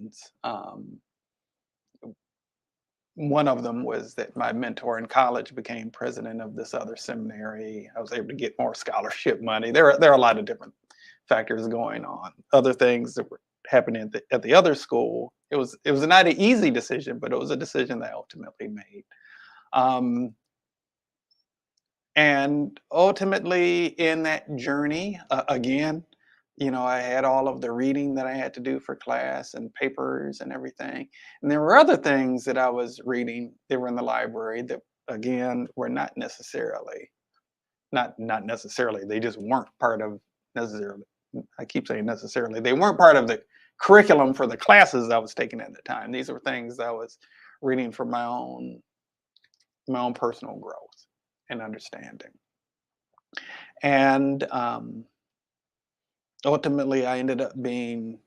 reasons. One of them was that my mentor in college became president of this other seminary. I was able to get more scholarship money. There are a lot of different factors going on. Other things that were happening at the other school. It was not an easy decision, but it was a decision that I ultimately made. Um, and ultimately, in that journey, again, I had all of the reading that I had to do for class and papers and everything. And there were other things that I was reading that were in the library that, again, were not necessarily. They just weren't part of necessarily. I keep saying necessarily. They weren't part of the curriculum for the classes I was taking at the time. These were things I was reading for my own personal growth and understanding. And ultimately, I ended up being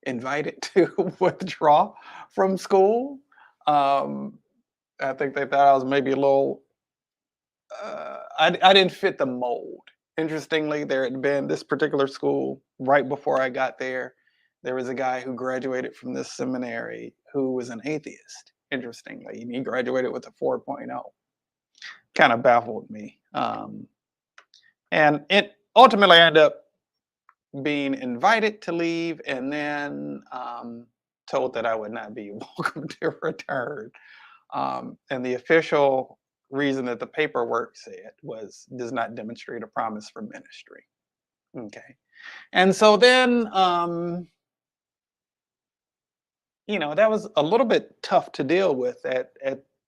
invited to withdraw from school. Um, I think they thought I was maybe a little. I didn't fit the mold. Interestingly, there had been this particular school right before I got there. There was a guy who graduated from this seminary who was an atheist. Interestingly, and he graduated with a 4.0. Kind of baffled me. And it ultimately I ended up being invited to leave and then told that I would not be welcome to return. And the official reason that the paperwork said was does not demonstrate a promise for ministry. Okay. And so then, that was a little bit tough to deal with at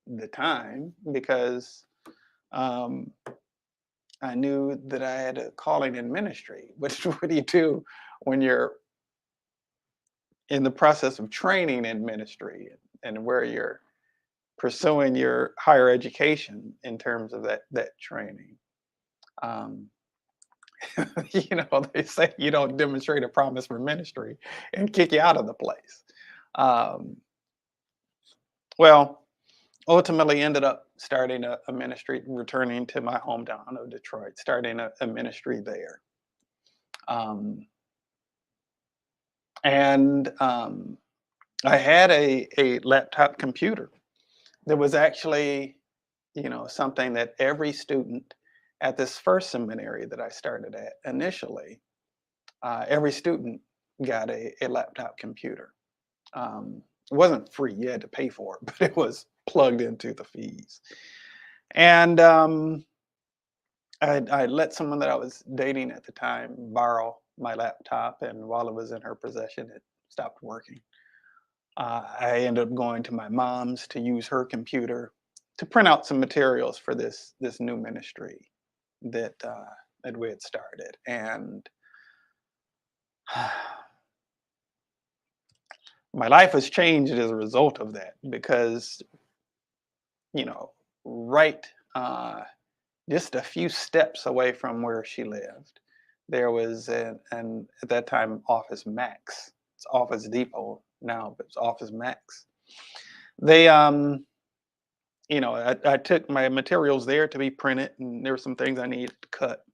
the time because um, I knew that I had a calling in ministry. What do you do when you're in the process of training in ministry and where you're pursuing your higher education in terms of that training? Um, they say you don't demonstrate a promise for ministry and kick you out of the place. Um, well, ultimately ended up starting a ministry, returning to my hometown of Detroit, starting a ministry there. Um, and I had a laptop computer that was actually, something that every student at this first seminary that I started at initially, every student got a laptop computer. It wasn't free; you had to pay for it, but it was plugged into the fees. And I let someone that I was dating at the time borrow my laptop, and while it was in her possession, it stopped working. I ended up going to my mom's to use her computer to print out some materials for this new ministry that we had started, and my life has changed as a result of that because you know right just a few steps away from where she lived there was an at that time Office Max. It's Office Depot now, but it's Office Max. They I took my materials there to be printed, and there were some things I needed to cut.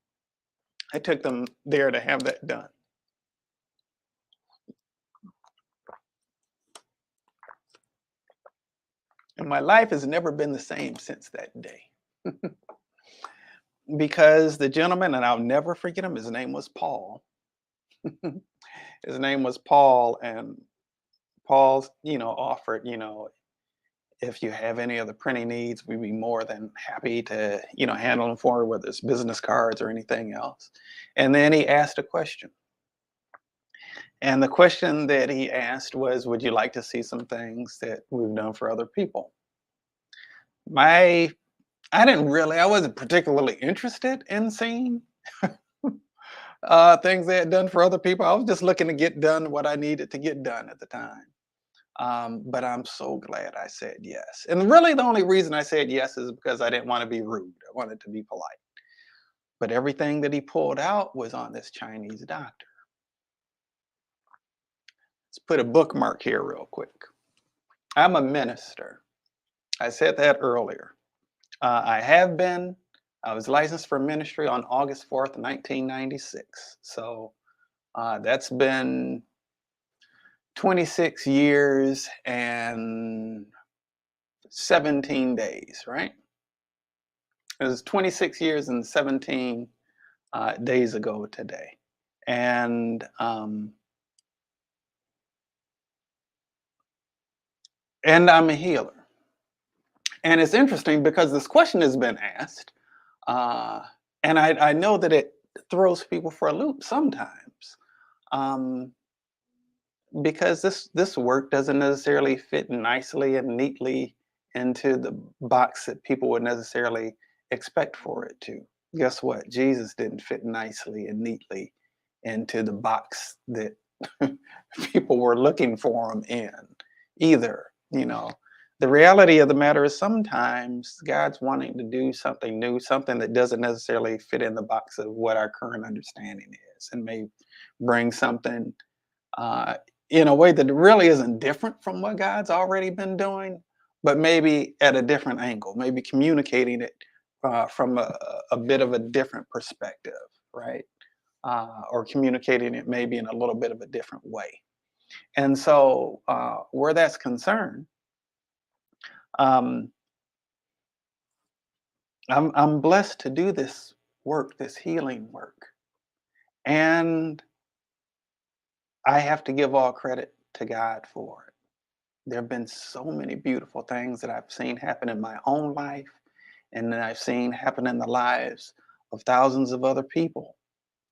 I took them there to have that done. And my life has never been the same since that day. Because the gentleman, and I'll never forget him, his name was Paul. His name was Paul, and Paul's, offered, if you have any other printing needs, we'd be more than happy to, handle them for you, whether it's business cards or anything else. And then he asked a question. And the question that he asked was, would you like to see some things that we've done for other people? My I wasn't particularly interested in seeing things they had done for other people. I was just looking to get done what I needed to get done at the time. But I'm so glad I said yes. And really, the only reason I said yes is because I didn't want to be rude. I wanted to be polite. But everything that he pulled out was on this Chinese doctor. Let's put a bookmark here, real quick. I'm a minister. I said that earlier. I have been. I was licensed for ministry on August 4th, 1996. So that's been 26 years and 17 days, right? It was 26 years and 17 days ago today. And and I'm a healer. And it's interesting because this question has been asked, uh, and I know that it throws people for a loop sometimes, um, because this work doesn't necessarily fit nicely and neatly into the box that people would necessarily expect for it to. Guess what? Jesus didn't fit nicely and neatly into the box that people were looking for him in either. The reality of the matter is sometimes God's wanting to do something new, something that doesn't necessarily fit in the box of what our current understanding is, and may bring something uh, in a way that really isn't different from what God's already been doing, but maybe at a different angle, maybe communicating it from a bit of a different perspective, right? Or communicating it maybe in a little bit of a different way. And so, where that's concerned, um, I'm blessed to do this work, this healing work, and I have to give all credit to God for it. There have been so many beautiful things that I've seen happen in my own life, and that I've seen happen in the lives of thousands of other people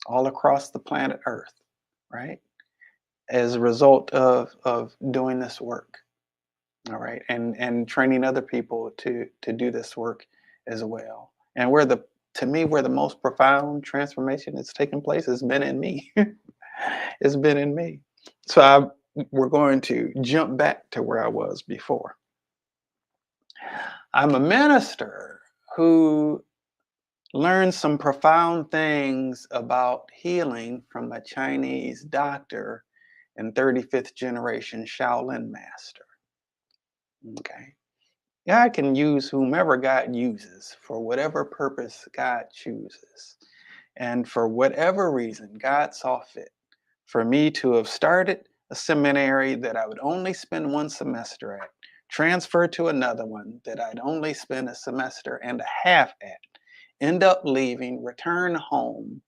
all across the planet Earth, right? As a result of doing this work, all right, and training other people to do this work as well. And where the to me, where the most profound transformation that's taken place has been in me. It's been in me. So we're going to jump back to where I was before. I'm a minister who learned some profound things about healing from a Chinese doctor and 35th generation Shaolin master. Okay. God can use whomever God uses for whatever purpose God chooses. And for whatever reason, God saw fit for me to have started a seminary that I would only spend one semester at, transfer to another one that I'd only spend a semester and a half at, end up leaving, return home,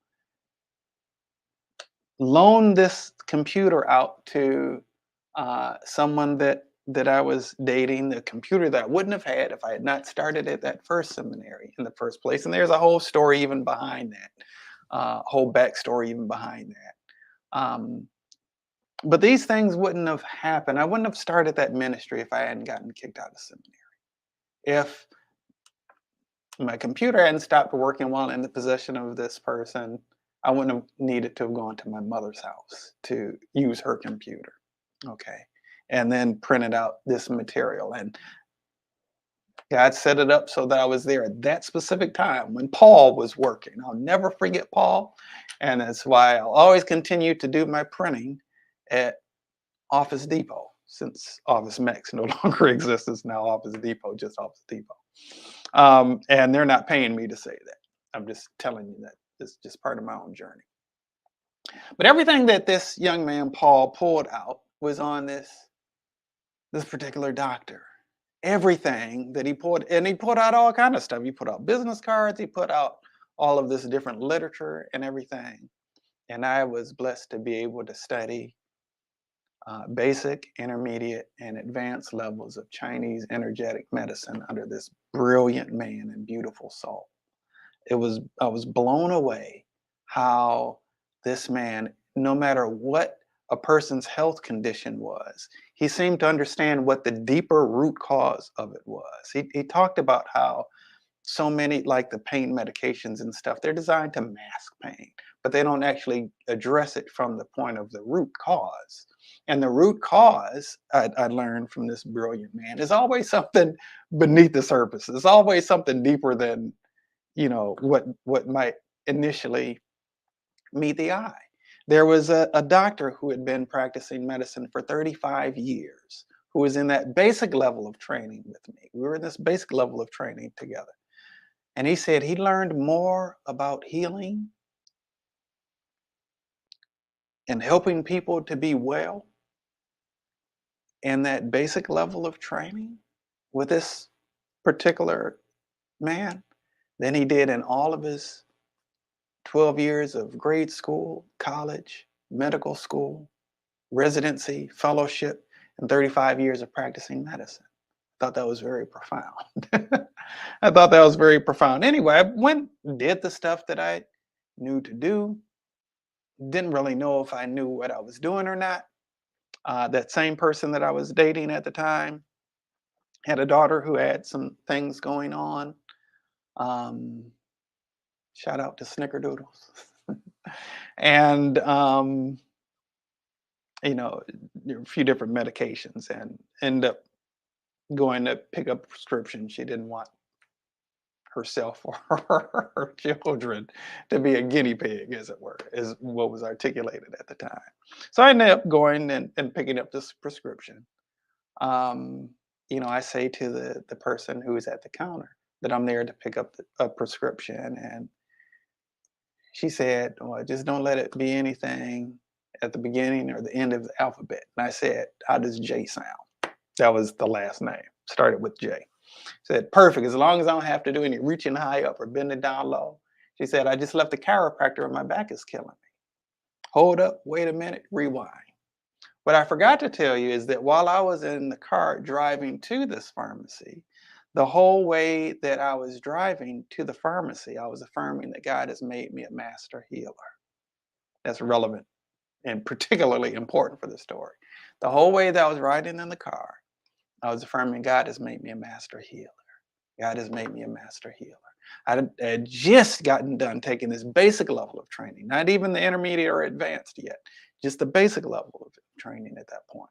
loan this computer out to someone that I was dating, the computer that I wouldn't have had if I had not started at that first seminary in the first place. And there's a whole story even behind that, whole backstory even behind that. But these things wouldn't have happened. I wouldn't have started that ministry if I hadn't gotten kicked out of seminary. If my computer hadn't stopped working while in the possession of this person, I wouldn't have needed to have gone to my mother's house to use her computer. Okay. And then printed out this material. And God set it up so that I was there at that specific time when Paul was working. I'll never forget Paul. And that's why I'll always continue to do my printing at Office Depot, since Office Max no longer exists. It's now Office Depot, just Office Depot. And they're not paying me to say that. I'm just telling you that it's just part of my own journey. But everything that this young man Paul pulled out was on this particular doctor. Everything that he pulled, and he put out all kind of stuff. He put out business cards. He put out all of this different literature and everything. And I was blessed to be able to study basic, intermediate, and advanced levels of Chinese energetic medicine under this brilliant man and beautiful soul. I was blown away how this man, no matter what a person's health condition was, he seemed to understand what the deeper root cause of it was. He talked about how so many, like the pain medications and stuff, they're designed to mask pain, but they don't actually address it from the point of the root cause. And the root cause, I learned from this brilliant man, is always something beneath the surface. It's always something deeper than what might initially meet the eye. There was a doctor who had been practicing medicine for 35 years, who was in that basic level of training with me. We were in this basic level of training together. And he said he learned more about healing and helping people to be well And that basic level of training with this particular man than he did in all of his 12 years of grade school, college, medical school, residency, fellowship, and 35 years of practicing medicine. I thought that was very profound. I thought that was very profound. Anyway, I went and did the stuff that I knew to do. Didn't really know if I knew what I was doing or not. That same person that I was dating at the time had a daughter who had some things going on. Um, Shout out to Snickerdoodles. And there were a few different medications, and end up going to pick up a prescription. She didn't want herself or her children to be a guinea pig, as it were, is what was articulated at the time. So I ended up going and picking up this prescription. Um, I say to the person who is at the counter that I'm there to pick up a prescription, and she said, "Well, just don't let it be anything at the beginning or the end of the alphabet." And I said, "How does J sound?" That was the last name. Started with J. Said, "Perfect. As long as I don't have to do any reaching high up or bending down low." She said, "I just left the chiropractor and my back is killing me." Hold up. Wait a minute. Rewind. What I forgot to tell you is that while I was in the car driving to this pharmacy, the whole way that I was driving to the pharmacy, I was affirming that God has made me a master healer. That's relevant and particularly important for the story. The whole way that I was riding in the car, I was affirming God has made me a master healer. God has made me a master healer. I had just gotten done taking this basic level of training, not even the intermediate or advanced yet, just the basic level of training at that point.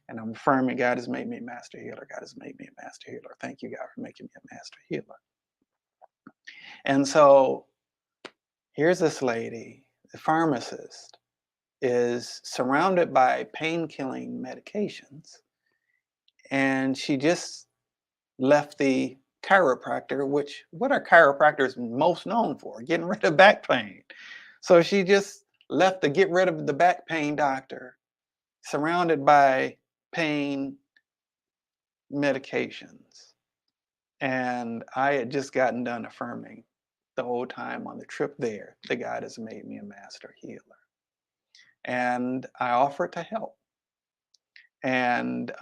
And I'm affirming God has made me a master healer. God has made me a master healer. Thank you, God, for making me a master healer. And so here's this lady, the pharmacist, is surrounded by pain killing medications. And she just left the chiropractor, which what are chiropractors most known for? Getting rid of back pain. So she just left to get rid of the back pain doctor, surrounded by pain medications. And I had just gotten done affirming the whole time on the trip there that God has made me a master healer. And I offered to help. And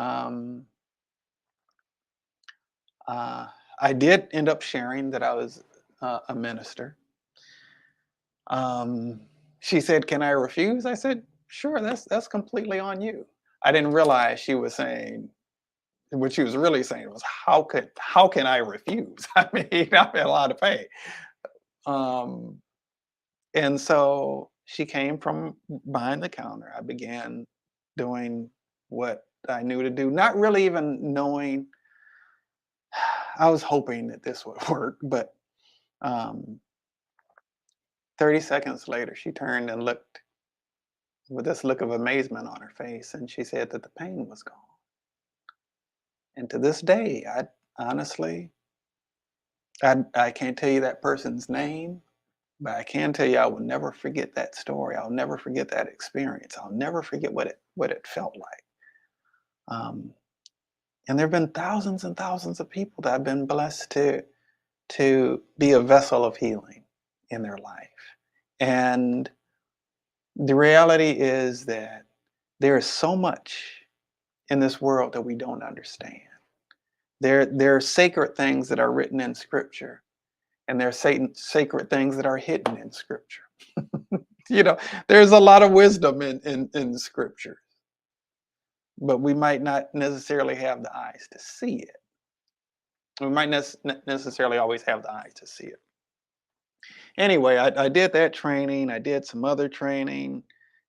I did end up sharing that I was a minister. Um, she said, "Can I refuse?" I said, "Sure, that's completely on you." I didn't realize she was saying what she was really saying was, how can I refuse? I mean, I'm in a lot of pain. Um, and so she came from behind the counter. I began doing what I knew to do, not really even knowing. I was hoping that this would work, but um, 30 seconds later, she turned and looked with this look of amazement on her face, and she said that the pain was gone. And to this day, I honestly, I can't tell you that person's name, but I can tell you I will never forget that story. I'll never forget that experience. I'll never forget what it felt like. Um, and there have been thousands and thousands of people that have been blessed to be a vessel of healing in their life. And the reality is that there is so much in this world that we don't understand. There are sacred things that are written in Scripture, and there are sacred things that are hidden in Scripture. you know, there's a lot of wisdom in Scripture, but we might not necessarily have the eyes to see it. We might not necessarily always have the eyes to see it. Anyway, I did that training. I did some other training,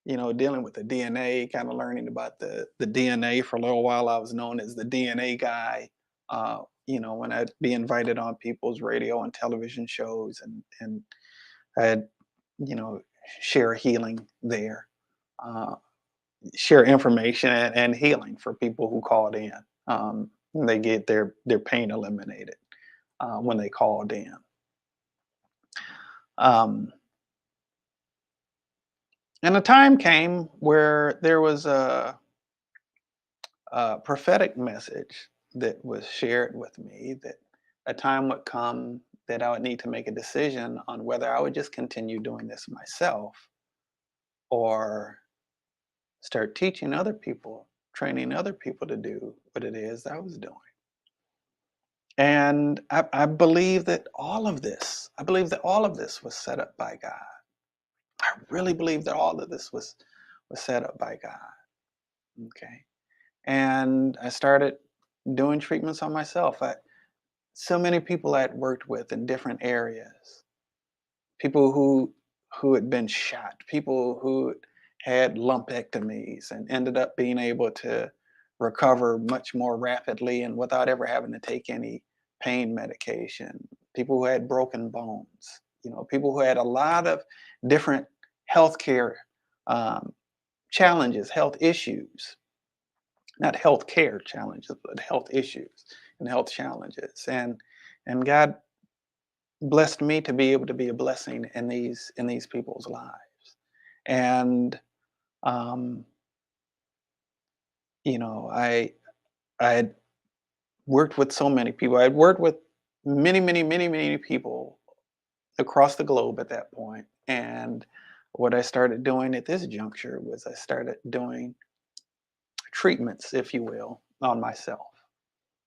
dealing with the DNA, kind of learning about the DNA for a little while. I was known as the DNA guy. When I'd be invited on people's radio and television shows, and I'd, you know, share healing there, uh, share information and healing for people who called in. They get their pain eliminated when they called in. Um, and a time came where there was prophetic message that was shared with me that a time would come that I would need to make a decision on whether I would just continue doing this myself or start teaching other people, training other people to do what it is I was doing. And I believe that I believe that all of this was set up by God. I really believe that all of this was set up by God. Okay. And I started doing treatments on myself. So many people I'd worked with in different areas, people who had been shot, people who had lumpectomies and ended up being able to recover much more rapidly and without ever having to take any pain medication, people who had broken bones, people who had a lot of different healthcare um, challenges, health issues, not health care challenges, but health issues and health challenges. And God blessed me to be able to be a blessing in these people's lives. And um, I had worked with so many people. I had worked with many, many, many, many people across the globe at that point. And what I started doing at this juncture was I started doing treatments, if you will, on myself.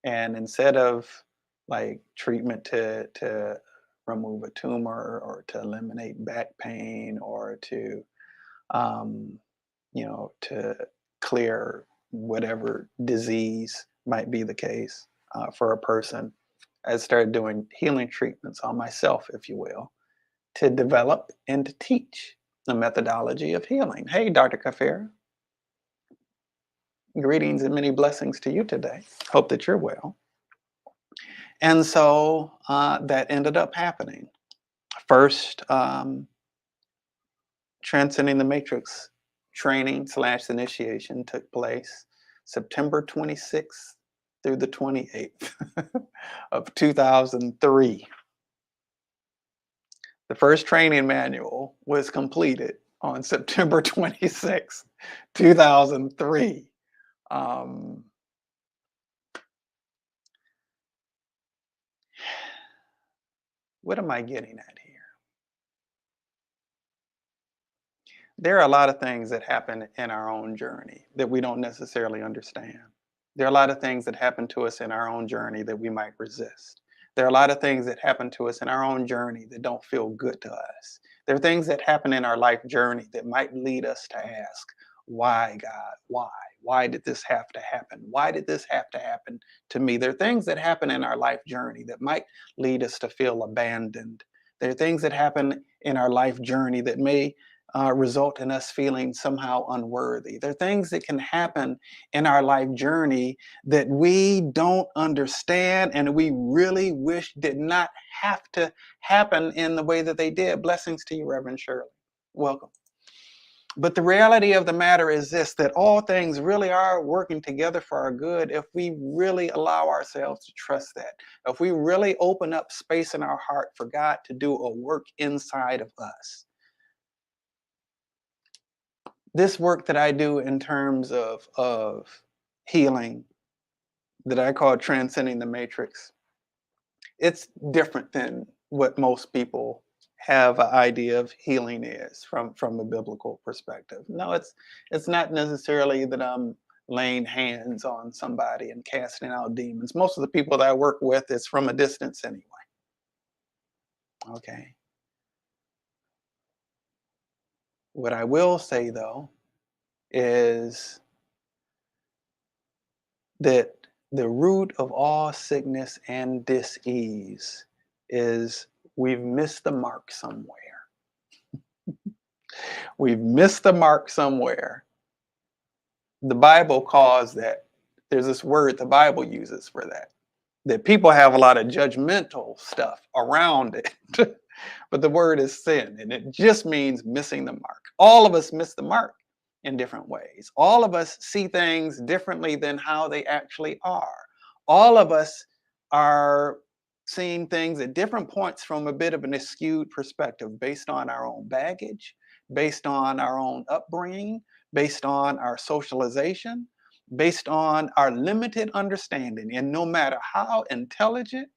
And instead of like treatment to remove a tumor or to eliminate back pain or to um, to clear whatever disease might be the case for a person, I started doing healing treatments on myself, if you will, to develop and to teach the methodology of healing. Hey, Dr. Kafir, greetings and many blessings to you today. Hope that you're well. And so that ended up happening. First, Transcending the Matrix training slash initiation took place September 26th through the 28th of 2003. The first training manual was completed on September 26th, 2003. Um, what am I getting at here? There are a lot of things that happen in our own journey that we don't necessarily understand. There are a lot of things that happen to us in our own journey that we might resist. There are a lot of things that happen to us in our own journey that don't feel good to us. There are things that happen in our life journey that might lead us to ask, why, God? Why? Why did this have to happen? Why did this have to happen to me? There are things that happen in our life journey that might lead us to feel abandoned. There are things that happen in our life journey that may result in us feeling somehow unworthy. There are things that can happen in our life journey that we don't understand and we really wish did not have to happen in the way that they did. Blessings to you, Reverend Shirley. Welcome. But the reality of the matter is this, that all things really are working together for our good if we really allow ourselves to trust that. If we really open up space in our heart for God to do a work inside of us. This work that I do in terms of healing that I call transcending the matrix, it's different than what most people have an idea of healing is from a biblical perspective. No, it's not necessarily that I'm laying hands on somebody and casting out demons. Most of the people that I work with is from a distance anyway. Okay. What I will say though is that the root of all sickness and disease is we've missed the mark somewhere. We've missed the mark somewhere. The Bible calls that, there's this word the Bible uses for that people have a lot of judgmental stuff around it. But the word is sin, and it just means missing the mark. All of us miss the mark in different ways. All of us see things differently than how they actually are. All of us are seeing things at different points from a bit of an skewed perspective based on our own baggage, based on our own upbringing, based on our socialization, based on our limited understanding. And no matter how intelligent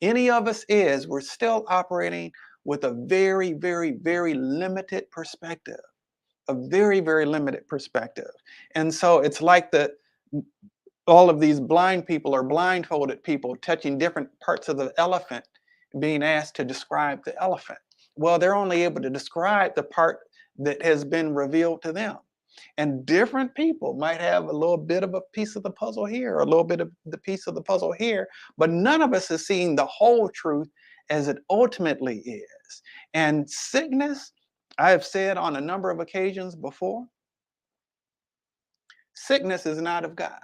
any of us is, we're still operating with a very, very, very limited perspective, a very, very limited perspective. And so it's like all of these blind people or blindfolded people touching different parts of the elephant, being asked to describe the elephant. Well, they're only able to describe the part that has been revealed to them. And different people might have a little bit of a piece of the puzzle here, or a little bit of the piece of the puzzle here, but none of us is seeing the whole truth as it ultimately is. And sickness, I have said on a number of occasions before, sickness is not of God.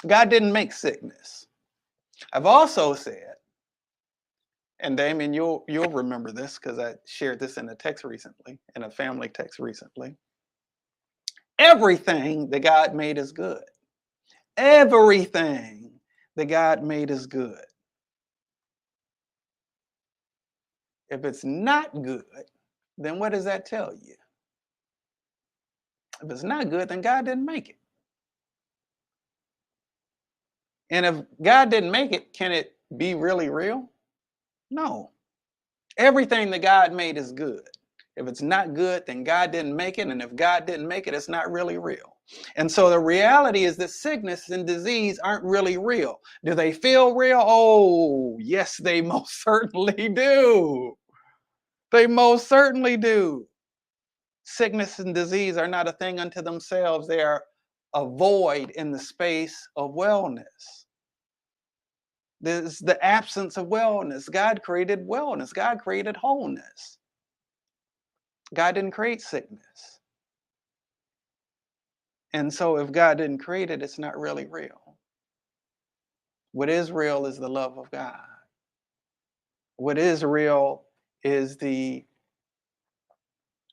God didn't make sickness. I've also said, and Damien, you'll remember this because I shared this in a text recently, in a family text recently. Everything that God made is good. Everything that God made is good. If it's not good, then what does that tell you? If it's not good, then God didn't make it. And if God didn't make it, can it be really real? No. Everything that God made is good. If it's not good, then God didn't make it. And if God didn't make it, it's not really real. And so the reality is that sickness and disease aren't really real. Do they feel real? Oh, yes, they most certainly do. They most certainly do. Sickness and disease are not a thing unto themselves. They are a void in the space of wellness. There's the absence of wellness. God created wellness. God created wholeness. God didn't create sickness. And so if God didn't create it, it's not really real. What is real is the love of God. What is real is the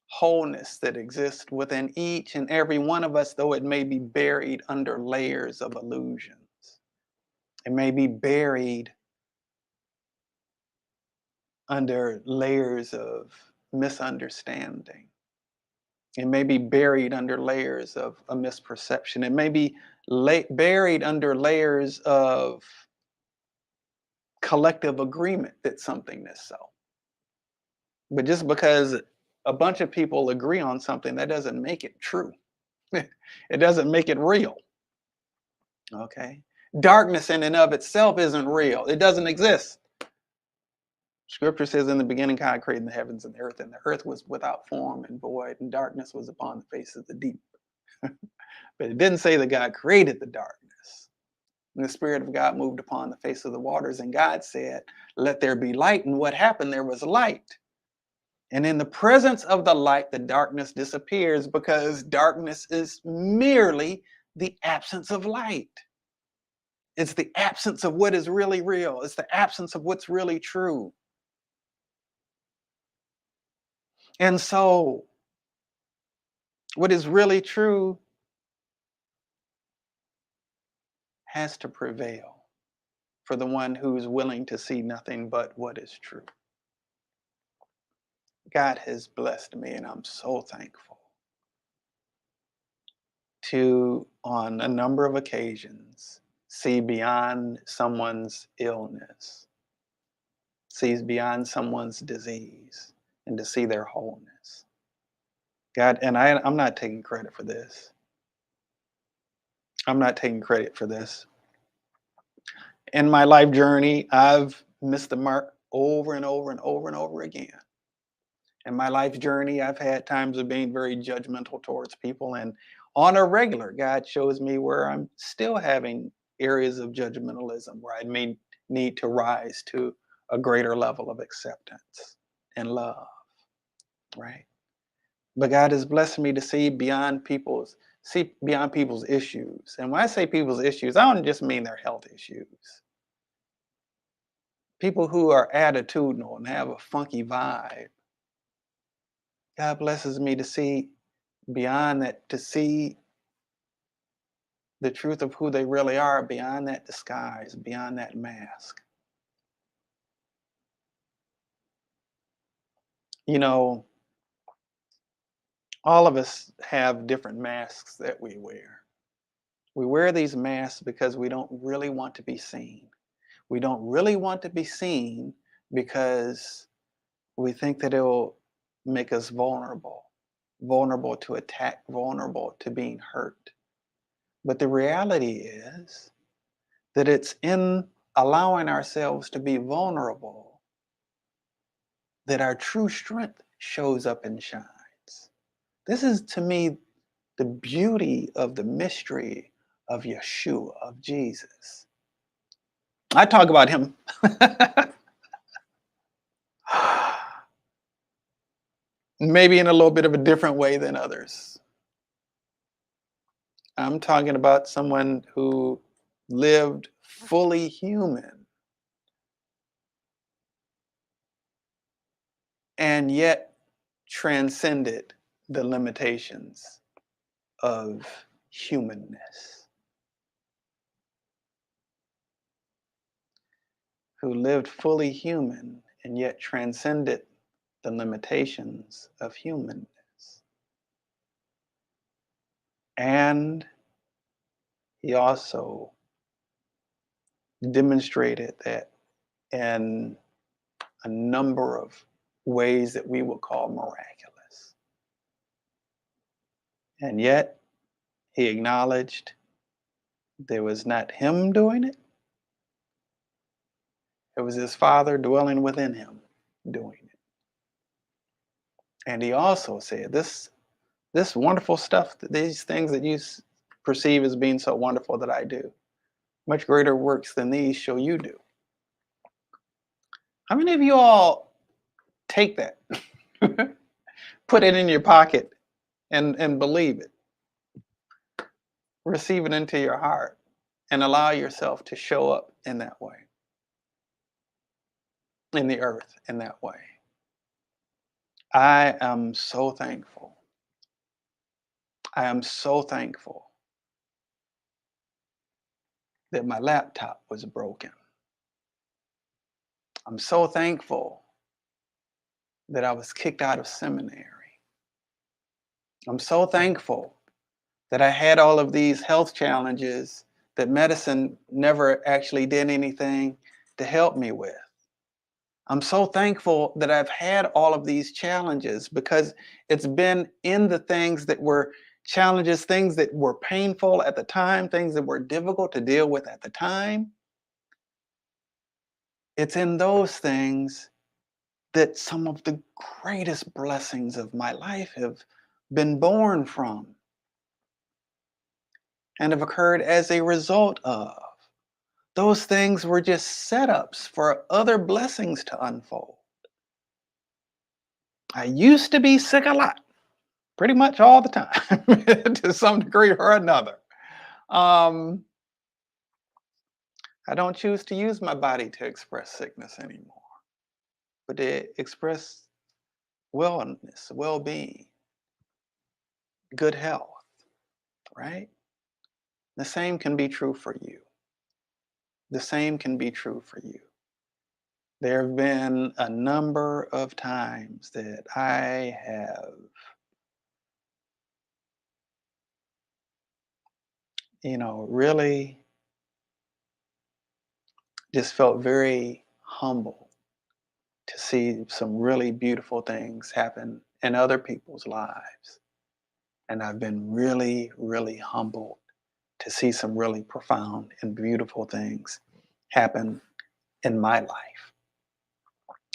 wholeness that exists within each and every one of us, though it may be buried under layers of illusions. It may be buried under layers of misunderstanding. It may be buried under layers of a misperception. It may be buried under layers of collective agreement that something is so. But just because a bunch of people agree on something, that doesn't make it true. It doesn't make it real. Okay? Darkness in and of itself isn't real. It doesn't exist. Scripture says, in the beginning, God created the heavens and the earth was without form and void, and darkness was upon the face of the deep. But it didn't say that God created the darkness. And the Spirit of God moved upon the face of the waters, and God said, let there be light. And what happened? There was light. And in the presence of the light, the darkness disappears, because darkness is merely the absence of light. It's the absence of what is really real. It's the absence of what's really true. And so, what is really true has to prevail for the one who's willing to see nothing but what is true. God has blessed me, and I'm so thankful to, on a number of occasions, see beyond someone's illness, sees beyond someone's disease, and to see their wholeness. God, and I'm not taking credit for this. I'm not taking credit for this. In my life journey, I've missed the mark over and over and over and over again. In my life journey, I've had times of being very judgmental towards people. And on a regular, God shows me where I'm still having areas of judgmentalism, where I may need to rise to a greater level of acceptance and love, right? But God has blessed me to see beyond people's issues. And when I say people's issues, I don't just mean their health issues. People who are attitudinal and have a funky vibe. God blesses me to see beyond that, to see the truth of who they really are, beyond that disguise, beyond that mask. You know, all of us have different masks that we wear. We wear these masks because we don't really want to be seen. We don't really want to be seen because we think that it'll make us vulnerable, vulnerable to attack, vulnerable to being hurt. But the reality is that it's in allowing ourselves to be vulnerable that our true strength shows up and shines. This is to me the beauty of the mystery of Yeshua, of Jesus. I talk about him maybe in a little bit of a different way than others. I'm talking about someone who lived fully human and yet transcended the limitations of humanness, who lived fully human and yet transcended the limitations of humanness. And he also demonstrated that in a number of ways that we would call miraculous. And yet, he acknowledged there was not him doing it, it was his Father dwelling within him doing it. And he also said, this wonderful stuff, these things that you perceive as being so wonderful that I do, much greater works than these shall you do. How many of you all take that, put it in your pocket, and believe it? Receive it into your heart and allow yourself to show up in that way, in the earth in that way. I am so thankful. I am so thankful that my laptop was broken. I'm so thankful that I was kicked out of seminary. I'm so thankful that I had all of these health challenges that medicine never actually did anything to help me with. I'm so thankful that I've had all of these challenges because it's been in the things that were challenges, things that were painful at the time, things that were difficult to deal with at the time. It's in those things that some of the greatest blessings of my life have been born from and have occurred as a result of. Those things were just setups for other blessings to unfold. I used to be sick a lot, pretty much all the time, to some degree or another. Um, I don't choose to use my body to express sickness anymore, but to express wellness, well being, good health, right? The same can be true for you. The same can be true for you. There have been a number of times that I have, really just felt very humble to see some really beautiful things happen in other people's lives. And I've been really, really humbled to see some really profound and beautiful things happen in my life.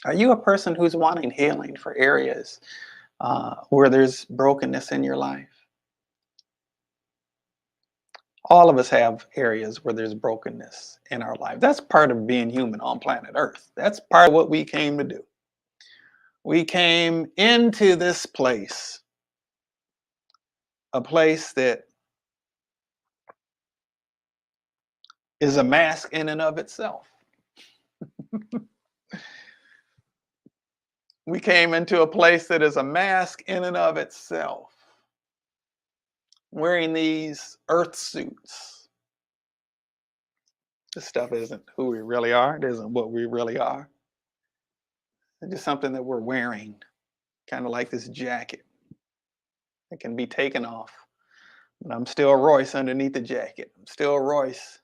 Are you a person who's wanting healing for areas where there's brokenness in your life? All of us have areas where there's brokenness in our life. That's part of being human on planet Earth. That's part of what we came to do. We came into this place, a place that is a mask in and of itself. We came into a place that is a mask in and of itself, wearing these earth suits. This stuff isn't who we really are. It isn't what we really are. It's just something that we're wearing, kind of like this jacket. It can be taken off But I'm still Royce underneath the jacket. I'm still Royce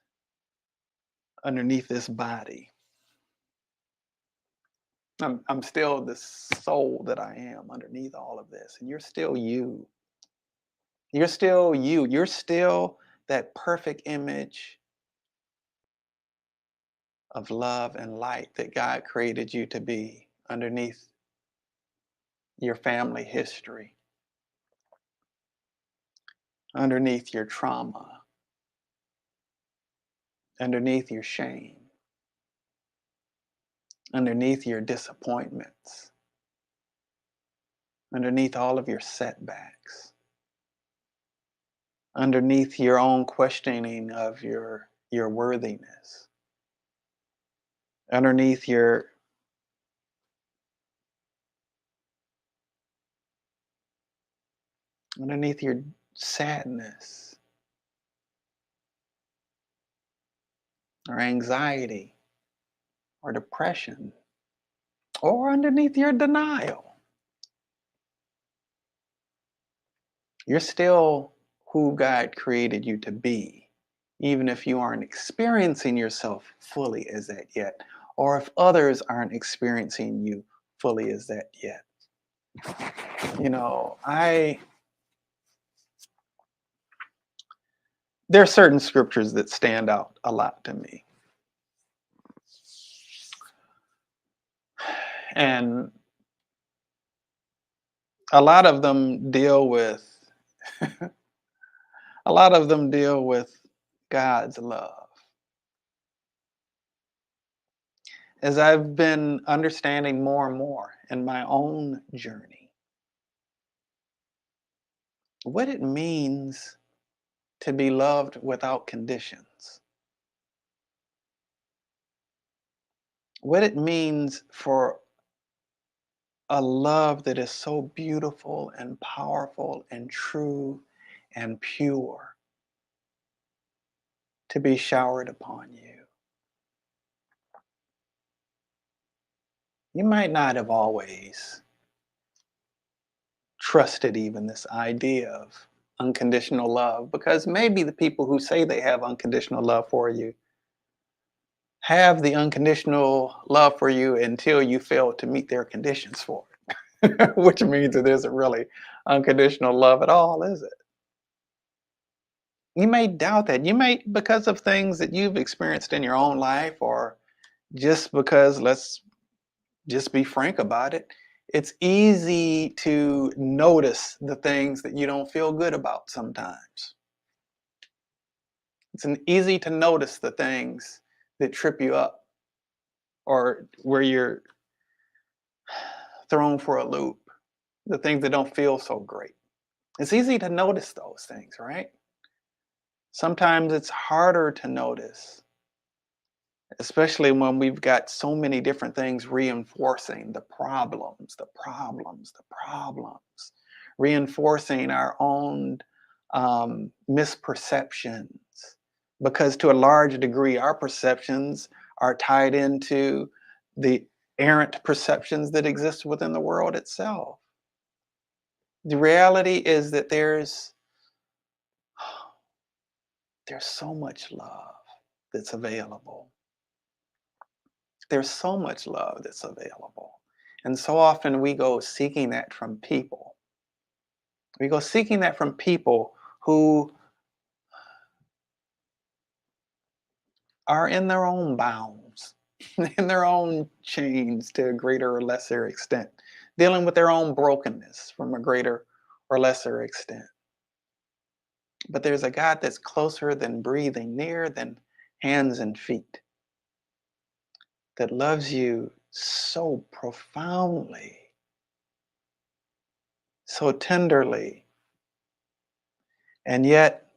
underneath this body. I'm still the soul that I am underneath all of this. And you're still you. You're still you. You're still that perfect image of love and light that God created you to be underneath your family history, underneath your trauma, underneath your shame, underneath your disappointments, underneath all of your setbacks, underneath your own questioning of your worthiness, underneath your sadness or anxiety or depression or underneath your denial. You're still who God created you to be, even if you aren't experiencing yourself fully as that yet, or if others aren't experiencing you fully as that yet. You know, there are certain scriptures that stand out a lot to me. And a lot of them deal with a lot of them deal with God's love. As I've been understanding more and more in my own journey, what it means to be loved without conditions, what it means for a love that is so beautiful and powerful and true and pure to be showered upon you. You might not have always trusted even this idea of unconditional love, because maybe the people who say they have unconditional love for you have the unconditional love for you until you fail to meet their conditions for it, which means that there's isn't really unconditional love at all, is it? You may doubt that. You may, because of things that you've experienced in your own life, or just because, let's just be frank about it, it's easy to notice the things that you don't feel good about sometimes. Easy to notice the things that trip you up or where you're thrown for a loop, the things that don't feel so great. It's easy to notice those things, right? Sometimes it's harder to notice, especially when we've got so many different things reinforcing the problems, reinforcing our own misperceptions. Because to a large degree, our perceptions are tied into the errant perceptions that exist within the world itself. The reality is that there's so much love that's available. There's so much love that's available. And so often we go seeking that from people. We go seeking that from people who are in their own bounds, in their own chains to a greater or lesser extent, dealing with their own brokenness from a greater or lesser extent. But there's a God that's closer than breathing, nearer than hands and feet, that loves you so profoundly, so tenderly, and yet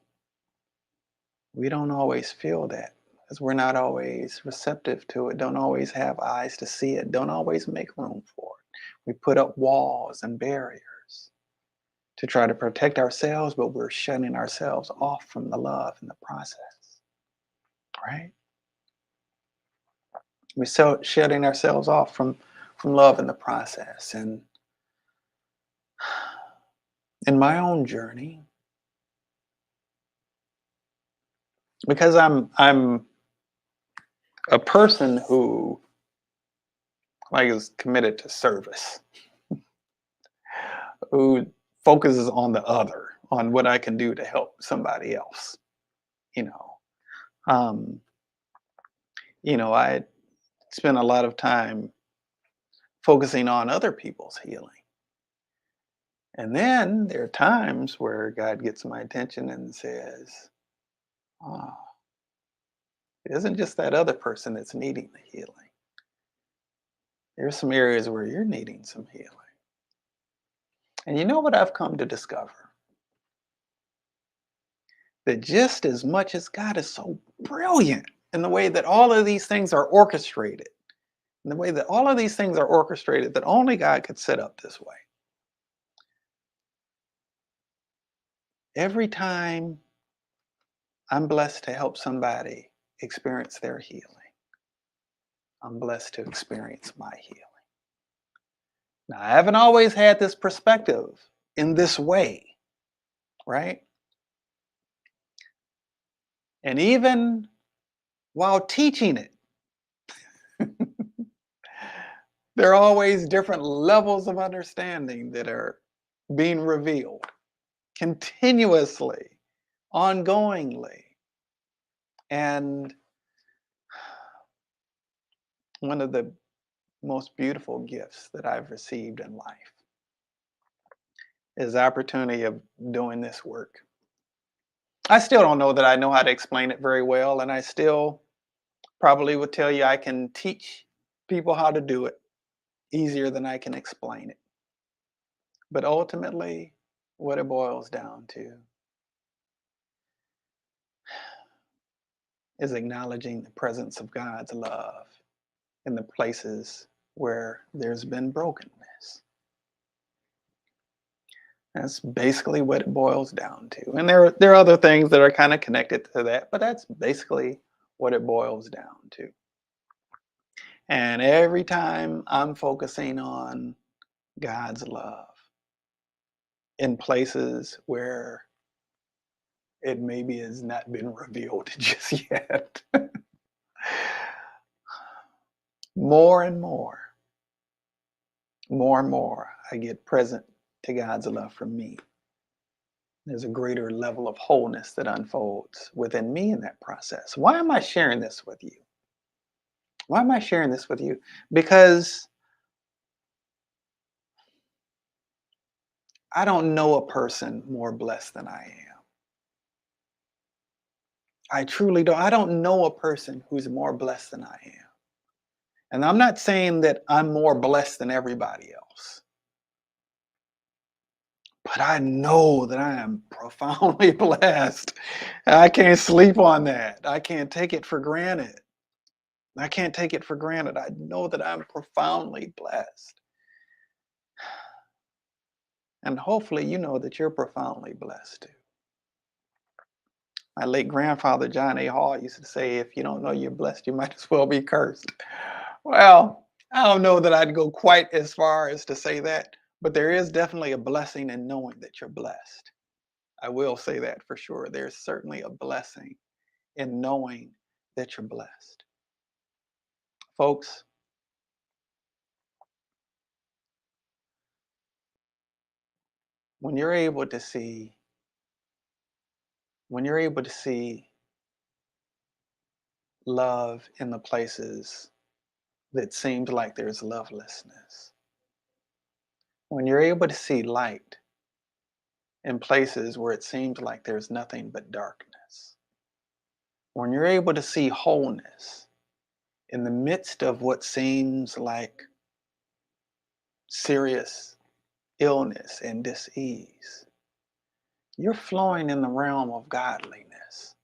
we don't always feel that because we're not always receptive to it, don't always have eyes to see it, don't always make room for it. We put up walls and barriers to try to protect ourselves, but we're shutting ourselves off from the love in the process, right? We're shutting ourselves off from love in the process. And in my own journey, because I'm a person who like is committed to service, who focuses on the other, on what I can do to help somebody else. You know, um, I spend a lot of time focusing on other people's healing. And then there are times where God gets my attention and says, oh, it isn't just that other person that's needing the healing. There's some areas where you're needing some healing. And you know what I've come to discover? That just as much as God is so brilliant in the way that all of these things are orchestrated, in the way that all of these things are orchestrated that only God could set up this way. Every time I'm blessed to help somebody experience their healing, I'm blessed to experience my healing. Now, I haven't always had this perspective in this way, right? And even while teaching it, there are always different levels of understanding that are being revealed continuously, ongoingly. And one of the most beautiful gifts that I've received in life is the opportunity of doing this work. I still don't know that I know how to explain it very well, and I still probably would tell you I can teach people how to do it easier than I can explain it. But ultimately, what it boils down to is acknowledging the presence of God's love in the places where there's been brokenness. That's basically what it boils down to. And there are other things that are kind of connected to that, but that's basically what it boils down to. And every time I'm focusing on God's love in places where it maybe has not been revealed just yet, more and and more, I get present to God's love for me. There's a greater level of wholeness that unfolds within me in that process. Why am I sharing this with you? Why am I sharing this with you? Because I don't know a person more blessed than I am. I truly don't. I don't know a person who's more blessed than I am. And I'm not saying that I'm more blessed than everybody else, but I know that I am profoundly blessed. I can't sleep on that. I can't take it for granted. I can't take it for granted. I know that I'm profoundly blessed. And hopefully, you know that you're profoundly blessed too. My late grandfather, John A. Hall, used to say, if you don't know you're blessed, you might as well be cursed. Well, I don't know that I'd go quite as far as to say that, but there is definitely a blessing in knowing that you're blessed. I will say that for sure. There's certainly a blessing in knowing that you're blessed. Folks, when you're able to see, when you're able to see love in the places that seems like there's lovelessness, when you're able to see light in places where it seems like there's nothing but darkness, when you're able to see wholeness in the midst of what seems like serious illness and dis-ease, you're flowing in the realm of godliness.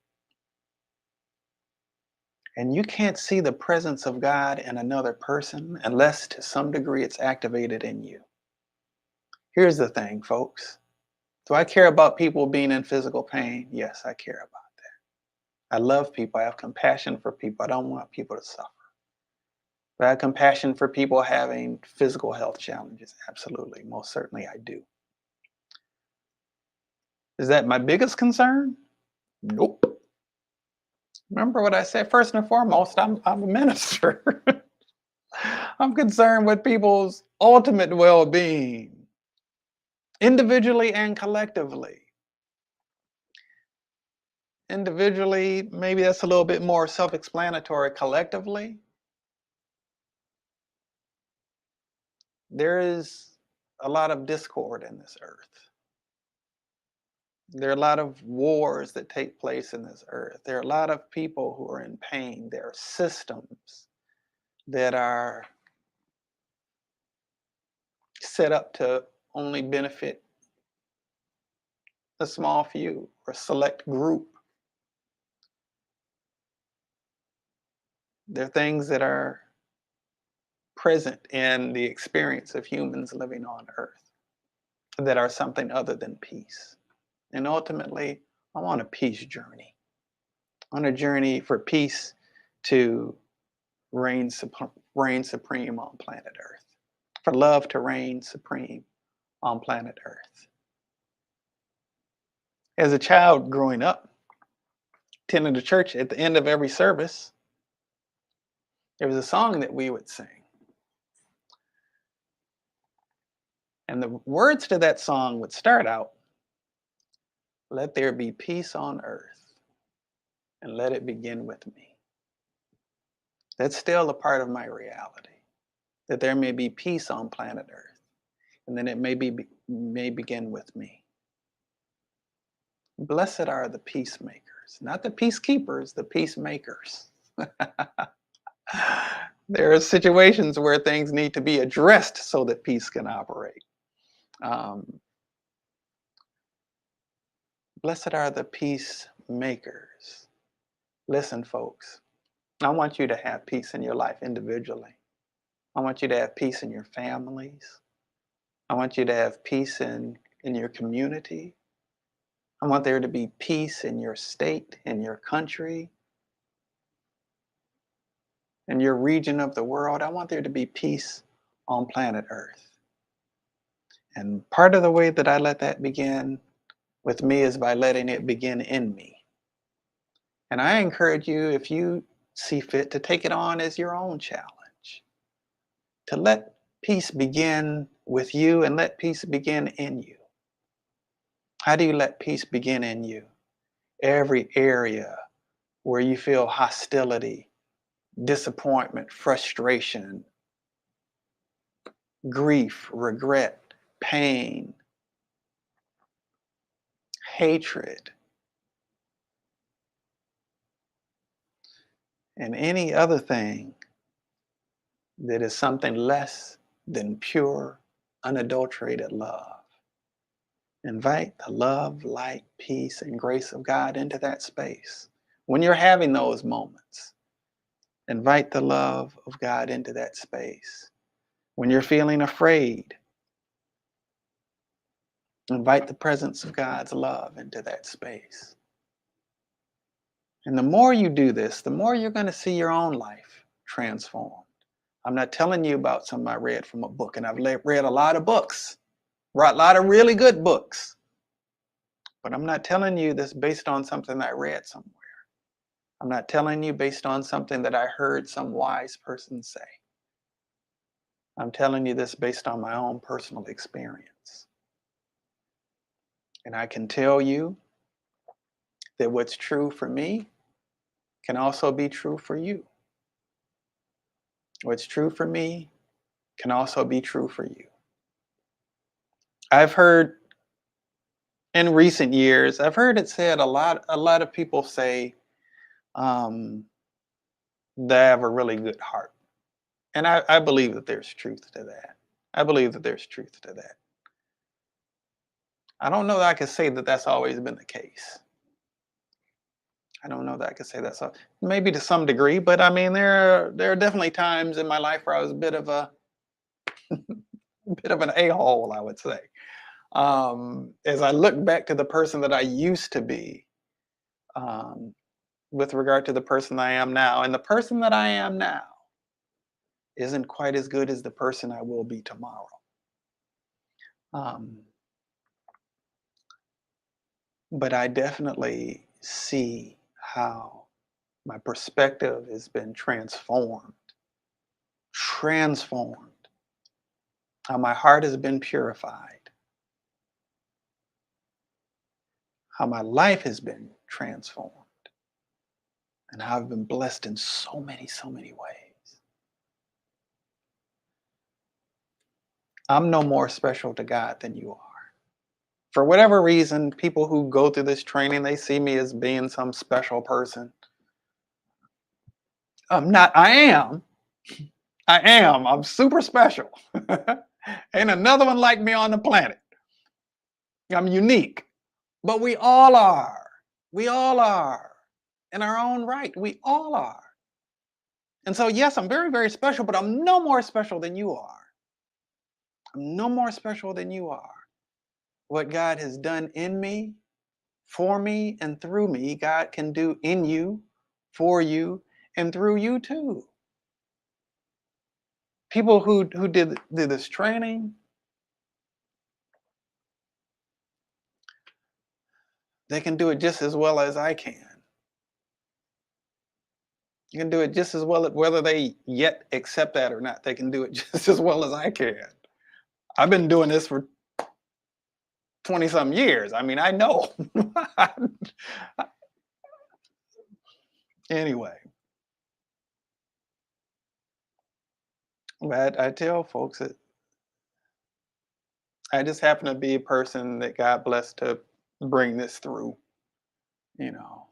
And you can't see the presence of God in another person unless to some degree it's activated in you. Here's the thing, folks. Do I care about people being in physical pain? Yes, I care about that. I love people. I have compassion for people. I don't want people to suffer. But I have compassion for people having physical health challenges. Absolutely. Most certainly I do. Is that my biggest concern? Nope. Remember what I said? First and foremost, I'm a minister. I'm concerned with people's ultimate well being, individually and collectively. Individually, maybe that's a little bit more self explanatory. Collectively, there is a lot of discord in this earth. There are a lot of wars that take place in this earth. There are a lot of people who are in pain. There are systems that are set up to only benefit a small few or a select group. There are things that are present in the experience of humans living on earth that are something other than peace. And ultimately, I'm on a peace journey. On a journey for peace to reign supreme on planet Earth, for love to reign supreme on planet Earth. As a child growing up, attending the church, at the end of every service, there was a song that we would sing. And the words to that song would start out, "Let there be peace on earth, and let it begin with me." That's still a part of my reality, that there may be peace on planet Earth, and then it may begin with me. Blessed are the peacemakers, not the peacekeepers, the peacemakers. There are situations where things need to be addressed so that peace can operate. Blessed are the peacemakers. Listen, folks, I want you to have peace in your life individually. I want you to have peace in your families. I want you to have peace in your community. I want there to be peace in your state, in your country, in your region of the world. I want there to be peace on planet Earth. And part of the way that I let that begin with me is by letting it begin in me. And I encourage you, if you see fit, to take it on as your own challenge, to let peace begin with you and let peace begin in you. How do you let peace begin in you? Every area where you feel hostility, disappointment, frustration, grief, regret, pain, hatred, and any other thing that is something less than pure, unadulterated love. Invite the love, light, peace, and grace of God into that space. When you're having those moments, invite the love of God into that space. When you're feeling afraid, invite the presence of God's love into that space. And the more you do this, the more you're going to see your own life transformed. I'm not telling you about something I read from a book, and I've read a lot of books, a lot of really good books. But I'm not telling you this based on something I read somewhere. I'm not telling you based on something that I heard some wise person say. I'm telling you this based on my own personal experience. And I can tell you that what's true for me can also be true for you. What's true for me can also be true for you. I've heard in recent years, I've heard it said a lot of people say they have a really good heart. And I believe that there's truth to that. I believe that there's truth to that. I don't know that I can say that that's always been the case. I don't know that I could say that. So maybe to some degree, but I mean, there are definitely times in my life where I was a bit of an a-hole, I would say. As I look back to the person that I used to be, um, with regard to the person I am now, and the person that I am now isn't quite as good as the person I will be tomorrow. Um, but I definitely see how My perspective has been transformed. Transformed. How my heart has been purified. How my life has been transformed. And how I've been blessed in so many ways. I'm no more special to God than you are. For whatever reason, people who go through this training, they see me as being some special person. I'm not. I am. I am. I'm super special. Ain't another one like me on the planet. I'm unique. But we all are. We all are. In our own right. We all are. And so, yes, I'm very, very special, but I'm no more special than you are. I'm no more special than you are. What God has done in me, for me, and through me, God can do in you, for you, and through you too. People who did this training, they can do it just as well as I can. You can do it just as well, whether they yet accept that or not. They can do it just as well as I can. I've been doing this for 20 some years. I mean, I know. Anyway, but I tell folks that I just happen to be a person that God blessed to bring this through. You know,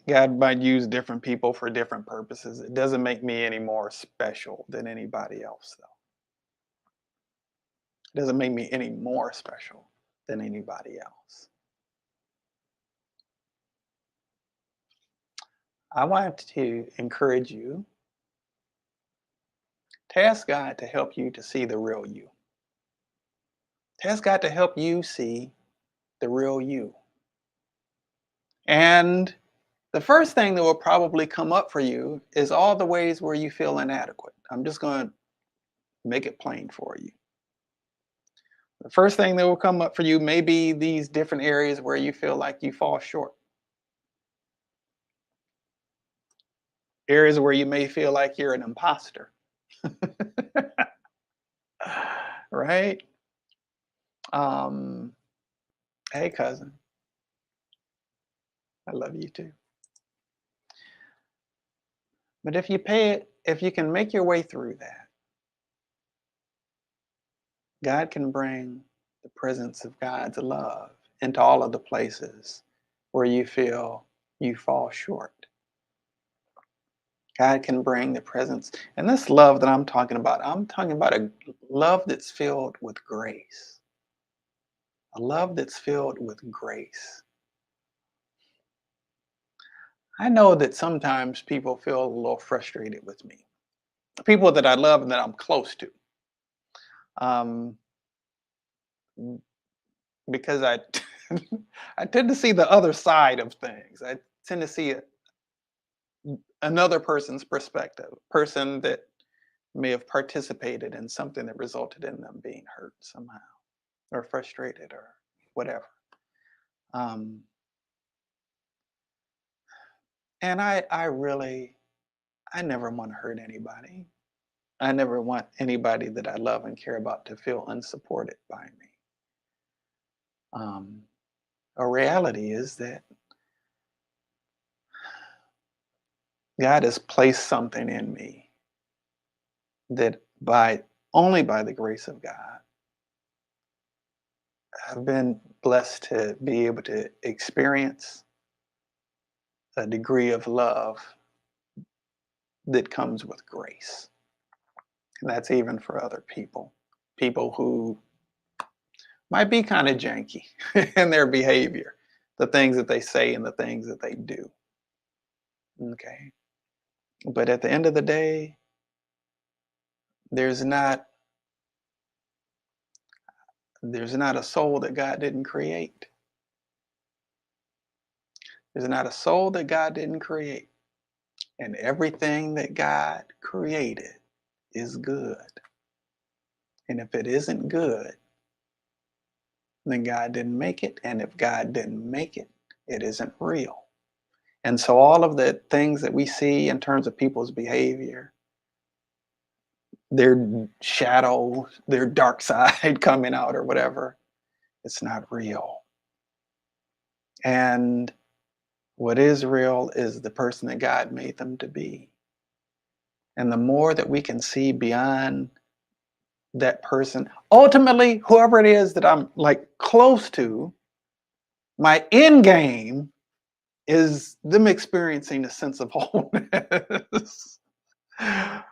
God might use different people for different purposes. It doesn't make me any more special than anybody else, though. It doesn't make me any more special than anybody else. I want to encourage you to ask God to help you to see the real you. To ask God to help you see the real you. And the first thing that will probably come up for you is all the ways where you feel inadequate. I'm just going to make it plain for you. The first thing that will come up for you may be these different areas where you feel like you fall short. Areas where you may feel like you're an imposter. Right? Um, hey, cousin. I love you too. But if you pay it, if you can make your way through that, God can bring the presence of God's love into all of the places where you feel you fall short. God can bring the presence. And this love that I'm talking about a love that's filled with grace. A love that's filled with grace. I know that sometimes people feel a little frustrated with me. People that I love and that I'm close to. Um, because I I tend to see the other side of things. I tend to see another person's perspective, person that may have participated in something that resulted in them being hurt somehow or frustrated or whatever. Um, and I never want to hurt anybody. I never want anybody that I love and care about to feel unsupported by me. Um, a reality is that God has placed something in me that by only by the grace of God, I've been blessed to be able to experience a degree of love that comes with grace. And that's even for other people, people who might be kind of janky in their behavior, the things that they say and the things that they do. Okay. But at the end of the day, there's not there's not a soul that God didn't create. There's not a soul that God didn't create. And everything that God created is good. And if it isn't good, then God didn't make it. And if God didn't make it, it isn't real. And so all of the things that we see in terms of people's behavior, their shadow, their dark side coming out or whatever, it's not real. And what is real is the person that God made them to be. And the more that we can see beyond that person, ultimately, whoever it is that I'm like close to, my end game is them experiencing a sense of wholeness and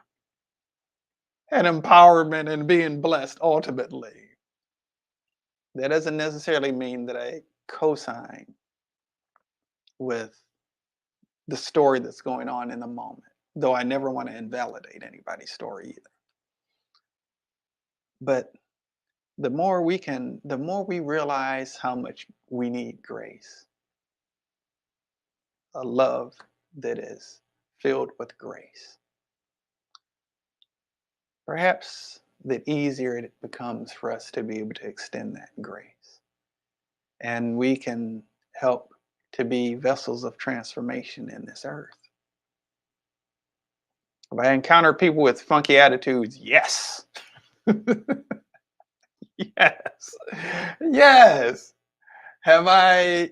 empowerment and being blessed ultimately. That doesn't necessarily mean that I co-sign with the story that's going on in the moment, though I never want to invalidate anybody's story either. But the more we realize how much we need grace, a love that is filled with grace, perhaps the easier it becomes for us to be able to extend that grace. And we can help to be vessels of transformation in this earth. Have I encountered people with funky attitudes? Yes. Yes. Yes. Have I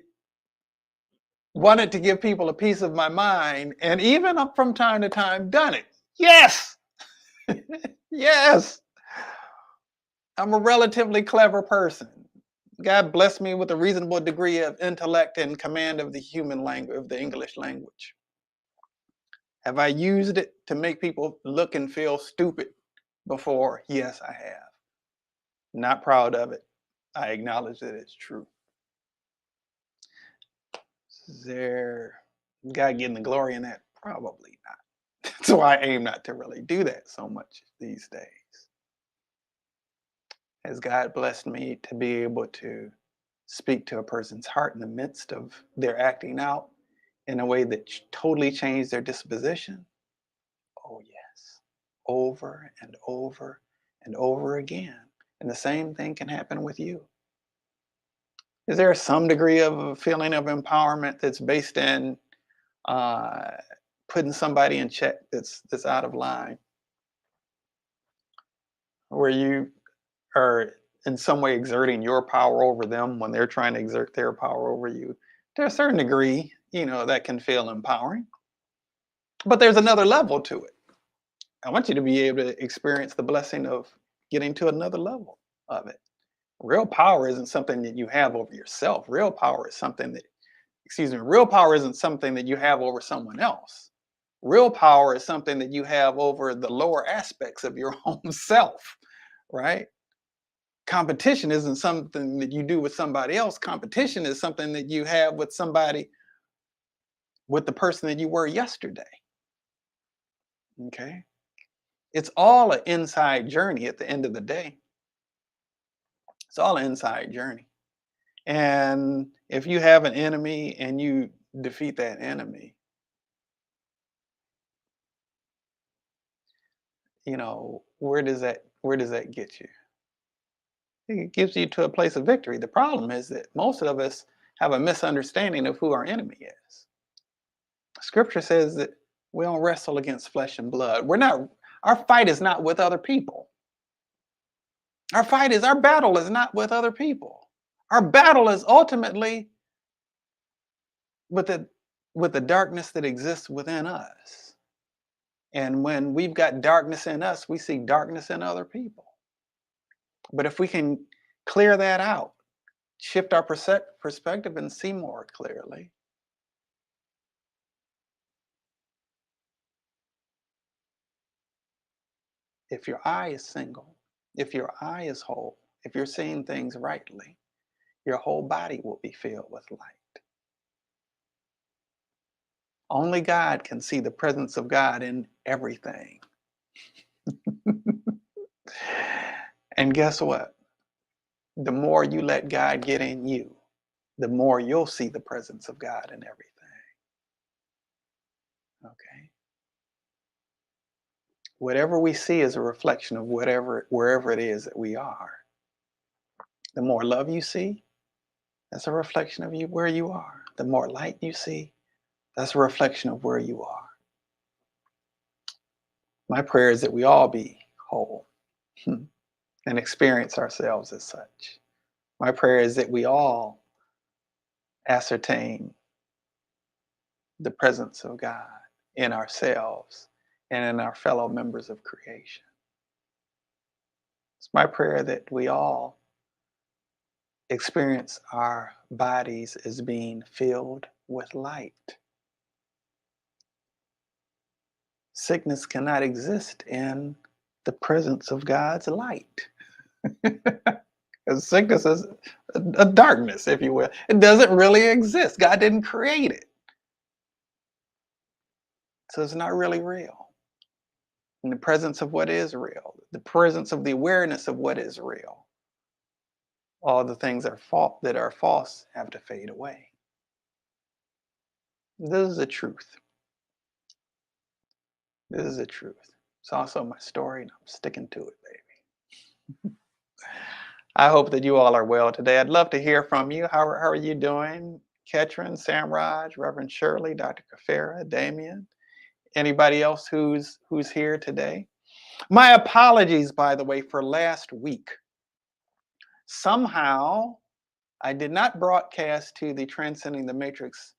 wanted to give people a piece of my mind and even up from time to time done it? Yes. Yes. I'm a relatively clever person. God blessed me with a reasonable degree of intellect and command of the human language, of the English language. Have I used it to make people look and feel stupid before? Yes, I have. Not proud of it. I acknowledge that it's true. Is there God getting the glory in that? Probably not. So I aim not to really do that so much these days. Has God blessed me to be able to speak to a person's heart in the midst of their acting out in a way that totally changed their disposition? Oh, yes. Over and over and over again. And the same thing can happen with you. Is there some degree of a feeling of empowerment that's based in uh, putting somebody in check that's out of line, where you are in some way exerting your power over them when they're trying to exert their power over you? To a certain degree, that can feel empowering. But there's another level to it. I want you to be able to experience the blessing of getting to another level of it. Real power isn't something that you have over yourself. Real power isn't something that you have over someone else. Real power is something that you have over the lower aspects of your own self, right? Competition isn't something that you do with somebody else. Competition is something that you have with somebody, with the person that you were yesterday. Okay. It's all an inside journey at the end of the day. It's all an inside journey. And if you have an enemy and you defeat that enemy, where does that get you? It gives you to a place of victory. The problem is that most of us have a misunderstanding of who our enemy is. Scripture says that we don't wrestle against flesh and blood. Our fight is not with other people. Our battle is not with other people. Our battle is ultimately with the darkness that exists within us. And when we've got darkness in us, we see darkness in other people. But if we can clear that out, shift our perspective and see more clearly, if your eye is single, if your eye is whole, if you're seeing things rightly, your whole body will be filled with light. Only God can see the presence of God in everything. And guess what? The more you let God get in you, the more you'll see the presence of God in everything. Okay? Whatever we see is a reflection of wherever it is that we are. The more love you see, that's a reflection of you where you are. The more light you see, That's a reflection of where you are. My prayer is that we all be whole and experience ourselves as such. My prayer is that we all ascertain the presence of God in ourselves and in our fellow members of creation. It's my prayer that we all experience our bodies as being filled with light. Sickness cannot exist in the presence of God's light. Because sickness is a darkness, if you will. It doesn't really exist. God didn't create it. So it's not really real. In the presence of what is real, the presence of the awareness of what is real, all the things that are false have to fade away. This is the truth. This is the truth. It's also my story, and I'm sticking to it, baby. I hope that you all are well today. I'd love to hear from you. How are you doing? Ketrin, Samraj, Reverend Shirley, Dr. Kafera, Damien, anybody else who's here today? My apologies, by the way, for last week. Somehow, I did not broadcast to the Transcending the Matrix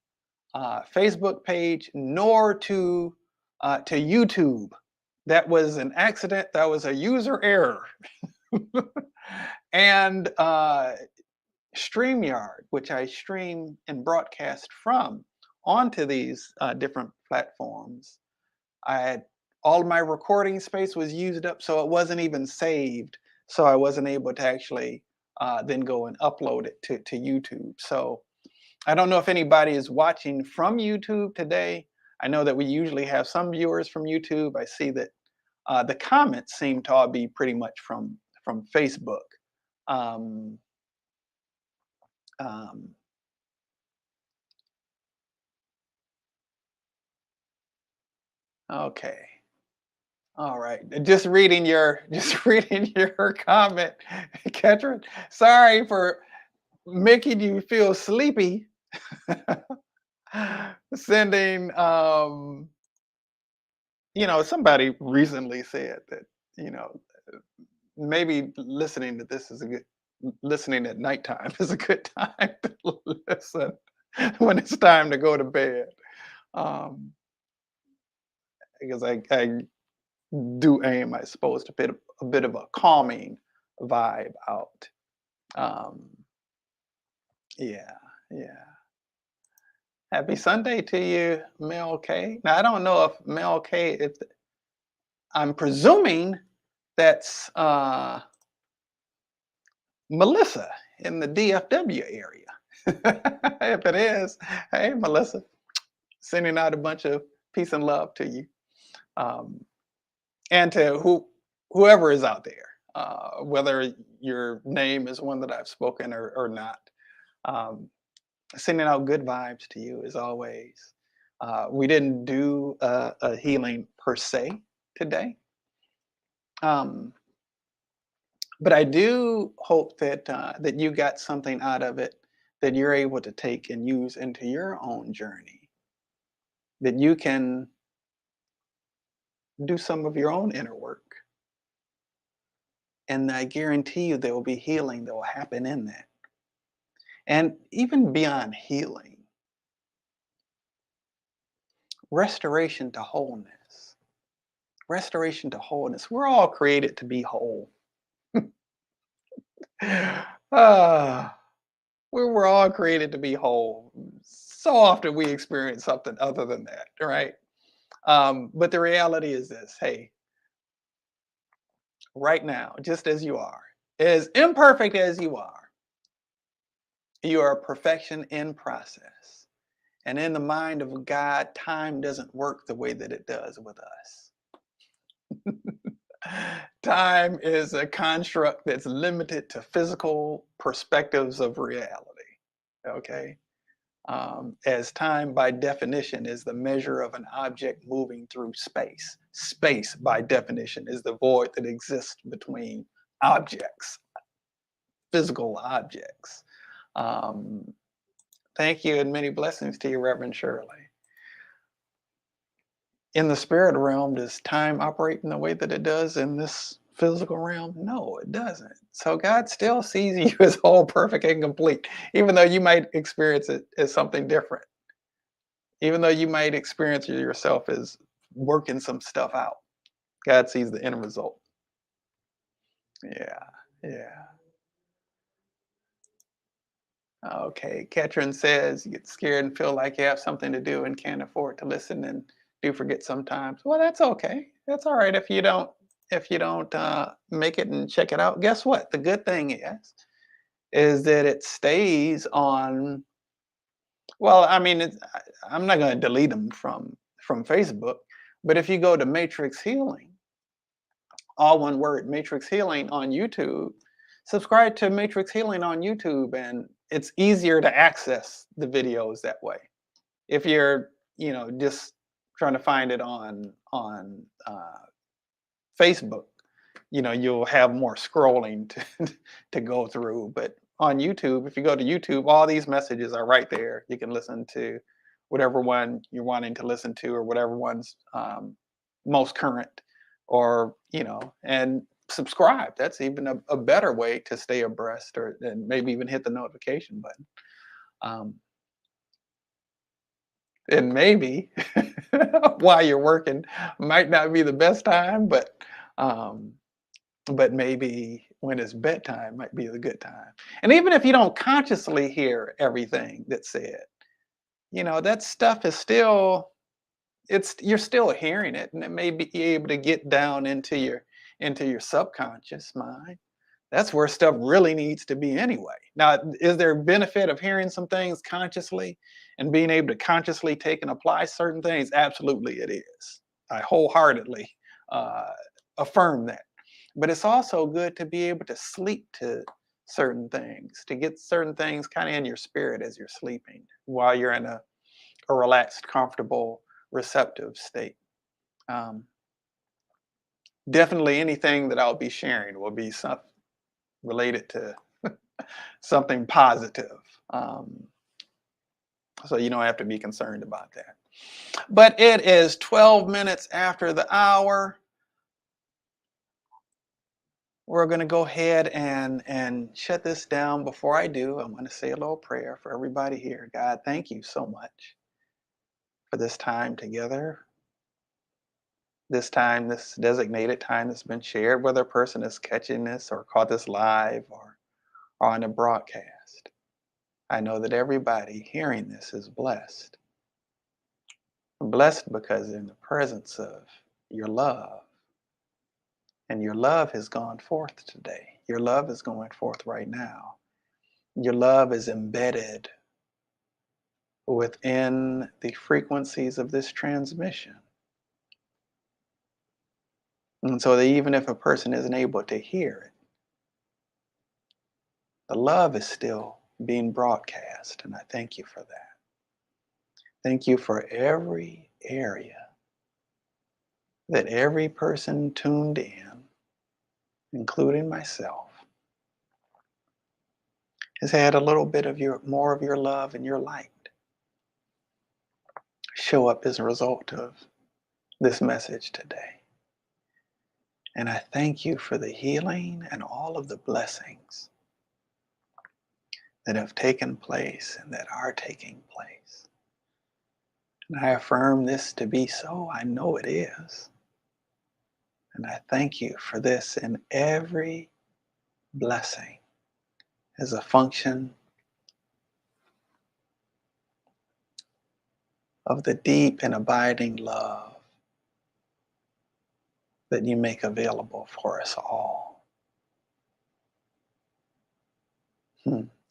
Facebook page, nor to YouTube. That was an accident. That was a user error. And StreamYard, which I stream and broadcast from onto these different platforms, I had all of my recording space was used up, so it wasn't even saved. So I wasn't able to actually then go and upload it to YouTube. So I don't know if anybody is watching from YouTube today. I know that we usually have some viewers from YouTube. I see that the comments seem to all be pretty much from Facebook. Um, um, okay. All right. Just reading your comment, Ketrin. Sorry for making you feel sleepy. Sending somebody recently said that, you know, maybe listening to this is a good listening at nighttime is a good time to listen when it's time to go to bed. Um, because I do aim, I suppose, to put a bit of a calming vibe out. Um, yeah, yeah. Happy Sunday to you, Mel K. Now I don't know if Mel K. If I'm presuming that's Melissa in the DFW area. If it is, hey Melissa, sending out a bunch of peace and love to you, um, and to whoever is out there, whether your name is one that I've spoken or not. Um, Sending out good vibes to you as always. We didn't do a healing per se today, um, but I do hope that you got something out of it that you're able to take and use into your own journey. That you can do some of your own inner work, and I guarantee you there will be healing that will happen in that. And even beyond healing, restoration to wholeness. Restoration to wholeness. We're all created to be whole. Ah, we were all created to be whole. So often we experience something other than that, right? But the reality is this: hey, right now, just as you are, as imperfect as you are perfection in process. And in the mind of God, time doesn't work the way that it does with us. Time is a construct that's limited to physical perspectives of reality. Okay. As time, by definition, is the measure of an object moving through space. Space, by definition, is the void that exists between objects, physical objects. Um, Thank you and many blessings to you, Reverend Shirley. in the spirit realm, does time operate in the way that it does in this physical realm? No, it doesn't. So God still sees you as whole, perfect, and complete, even though you might experience it as something different, even though you might experience yourself as working some stuff out. God sees the end result. Yeah, yeah. Okay. Ketrin says you get scared and feel like you have something to do and can't afford to listen and do forget sometimes. Well, that's okay. That's all right if you don't make it and check it out. Guess what? The good thing is that it stays on. Well, I mean, I'm not going to delete them from Facebook, but if you go to Matrix Healing, all one word, Matrix Healing on YouTube. Subscribe to Matrix Healing on YouTube, and it's easier to access the videos that way. If you're, just trying to find it on Facebook, you'll have more scrolling to to go through. But on YouTube, if you go to YouTube, all these messages are right there. You can listen to whatever one you're wanting to listen to, or whatever one's most current, or and subscribe. That's even a better way to stay abreast, or and maybe even hit the notification button. Um, and maybe while you're working might not be the best time, um, but maybe when it's bedtime might be a good time. And even if you don't consciously hear everything that's said, that stuff is still, it's you're still hearing it, and it may be able to get down into your subconscious mind. That's where stuff really needs to be anyway. Now, is there benefit of hearing some things consciously and being able to consciously take and apply certain things? Absolutely, it is. I wholeheartedly uh, affirm that. But it's also good to be able to sleep to certain things, to get certain things kind of in your spirit as you're sleeping, while you're in a relaxed, comfortable, receptive state. Um, Definitely anything that I'll be sharing will be something related to something positive. Um, so you don't have to be concerned about that. But it is 12 minutes after the hour. We're going to go ahead and shut this down. Before I do, I'm going to say a little prayer for everybody here. God, thank you so much for this time together. This time, this designated time that's been shared, whether a person is catching this or caught this live or on a broadcast. I know that everybody hearing this is blessed. Blessed because in the presence of your love, and your love has gone forth today. Your love is going forth right now. Your love is embedded within the frequencies of this transmission. And so that even if a person isn't able to hear it, the love is still being broadcast. And I thank you for that. Thank you for every area that every person tuned in, including myself, has had a little bit of more of your love and your light show up as a result of this message today. And I thank you for the healing and all of the blessings that have taken place and that are taking place. And I affirm this to be so. I know it is. And I thank you for this, and every blessing as a function of the deep and abiding love that you make available for us all.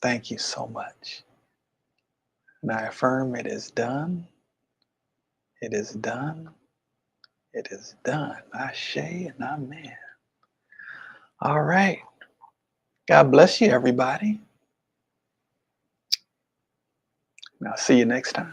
Thank you so much. And I affirm it is done. It is done. It is done. Ashe and amen. All right. God bless you, everybody. And I'll see you next time.